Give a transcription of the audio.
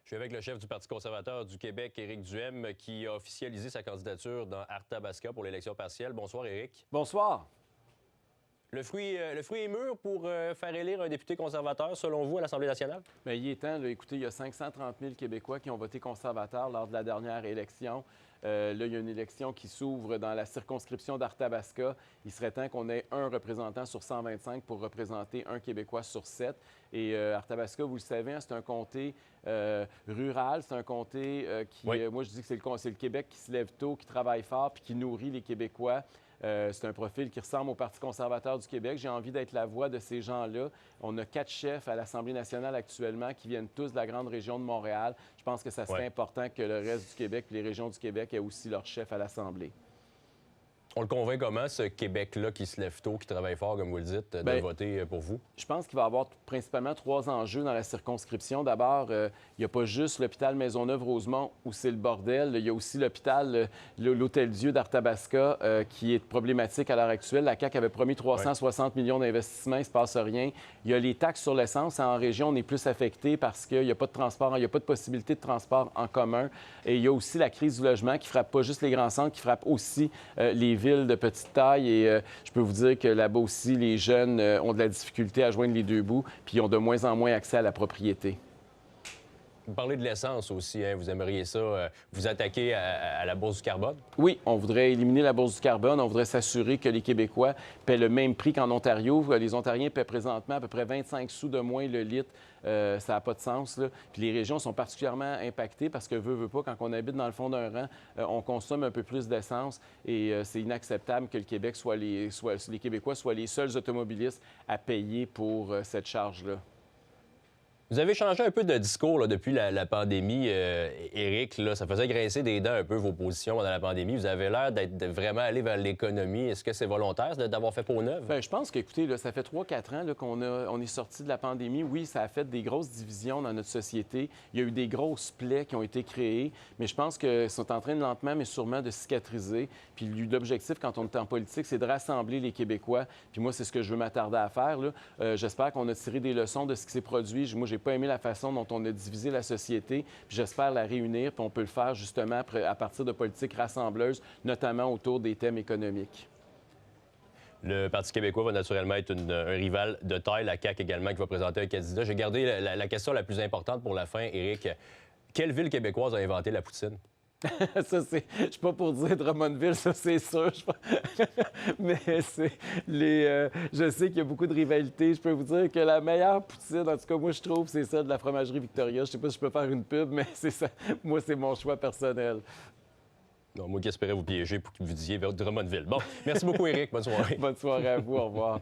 Je suis avec le chef du Parti conservateur du Québec, Éric Duhem, qui a officialisé sa candidature dans Arthabasca pour l'élection partielle. Bonsoir, Éric. Bonsoir. Le fruit est mûr pour faire élire un député conservateur, selon vous, à l'Assemblée nationale? Bien, il est temps. Là, écoutez, il y a 530 000 Québécois qui ont voté conservateur lors de la dernière élection. Là, il y a une élection qui s'ouvre dans la circonscription d'Arthabasca. Il serait temps qu'on ait un représentant sur 125 pour représenter un Québécois sur 7. Et Arthabasca, vous le savez, hein, c'est un comté rural. C'est un comté qui, oui. Moi, je dis que c'est le Québec qui se lève tôt, qui travaille fort puis qui nourrit les Québécois. C'est un profil qui ressemble au Parti conservateur du Québec. J'ai envie d'être la voix de ces gens-là. On a 4 chefs à l'Assemblée nationale actuellement qui viennent tous de la grande région de Montréal. Je pense que ça serait important que le reste du Québec et les régions du Québec aient aussi leur chef à l'Assemblée. On le convainc comment, ce Québec-là qui se lève tôt, qui travaille fort, comme vous le dites, de voter pour vous? Je pense qu'il va y avoir principalement 3 enjeux dans la circonscription. D'abord, il n'y a pas juste l'hôpital Maisonneuve-Rosemont où c'est le bordel. Il y a aussi l'hôpital, l'Hôtel-Dieu d'Arthabasca qui est problématique à l'heure actuelle. La CAQ avait promis 360 millions d'investissements, il ne se passe rien. Il y a les taxes sur l'essence. En région, on est plus affecté parce qu'il n'y a pas de transport, il n'y a pas de possibilité de transport en commun. Et il y a aussi la crise du logement qui frappe pas juste les grands centres, qui frappe aussi les villes de petite taille et je peux vous dire que là-bas aussi, les jeunes ont de la difficulté à joindre les deux bouts puis ils ont de moins en moins accès à la propriété. Vous parlez de l'essence aussi, hein? Vous aimeriez ça, vous attaquer à la bourse du carbone? Oui, on voudrait éliminer la bourse du carbone. On voudrait s'assurer que les Québécois paient le même prix qu'en Ontario. Les Ontariens paient présentement à peu près 25 sous de moins le litre. Ça n'a pas de sens, là. Puis les régions sont particulièrement impactées parce que, veut pas, quand on habite dans le fond d'un rang, on consomme un peu plus d'essence et c'est inacceptable que le Québec les Québécois soient les seuls automobilistes à payer pour cette charge-là. Vous avez changé un peu de discours là, depuis la pandémie, Éric. Là, ça faisait grincer des dents un peu vos positions pendant la pandémie. Vous avez l'air d'être vraiment allé vers l'économie. Est-ce que c'est volontaire d'avoir fait peau neuve? Bien, je pense qu'écoutez, ça fait 3-4 ans qu'on est sorti de la pandémie. Oui, ça a fait des grosses divisions dans notre société. Il y a eu des grosses plaies qui ont été créées, mais je pense qu'ils sont en train de lentement, mais sûrement de cicatriser. Puis l'objectif, quand on est en politique, c'est de rassembler les Québécois. Puis moi, c'est ce que je veux m'attarder à faire, là. J'espère qu'on a tiré des leçons de ce qui s'est produit. Moi, j'ai pas aimé la façon dont on a divisé la société. J'espère la réunir, puis on peut le faire justement à partir de politiques rassembleuses, notamment autour des thèmes économiques. Le Parti québécois va naturellement être un rival de taille. La CAQ également qui va présenter un candidat. J'ai gardé la question la plus importante pour la fin, Éric. Quelle ville québécoise a inventé la poutine? Ça, c'est... Je suis pas pour dire Drummondville, ça, c'est sûr. Mais c'est les... Je sais qu'il y a beaucoup de rivalités. Je peux vous dire que la meilleure poutine, en tout cas, moi, je trouve, c'est celle de la fromagerie Victoria. Je sais pas si je peux faire une pub, mais c'est ça. Moi, c'est mon choix personnel. Non, moi qui espérais vous piéger pour que vous disiez Drummondville. Bon, merci beaucoup, Éric. Bonne soirée. Bonne soirée à vous. Au revoir.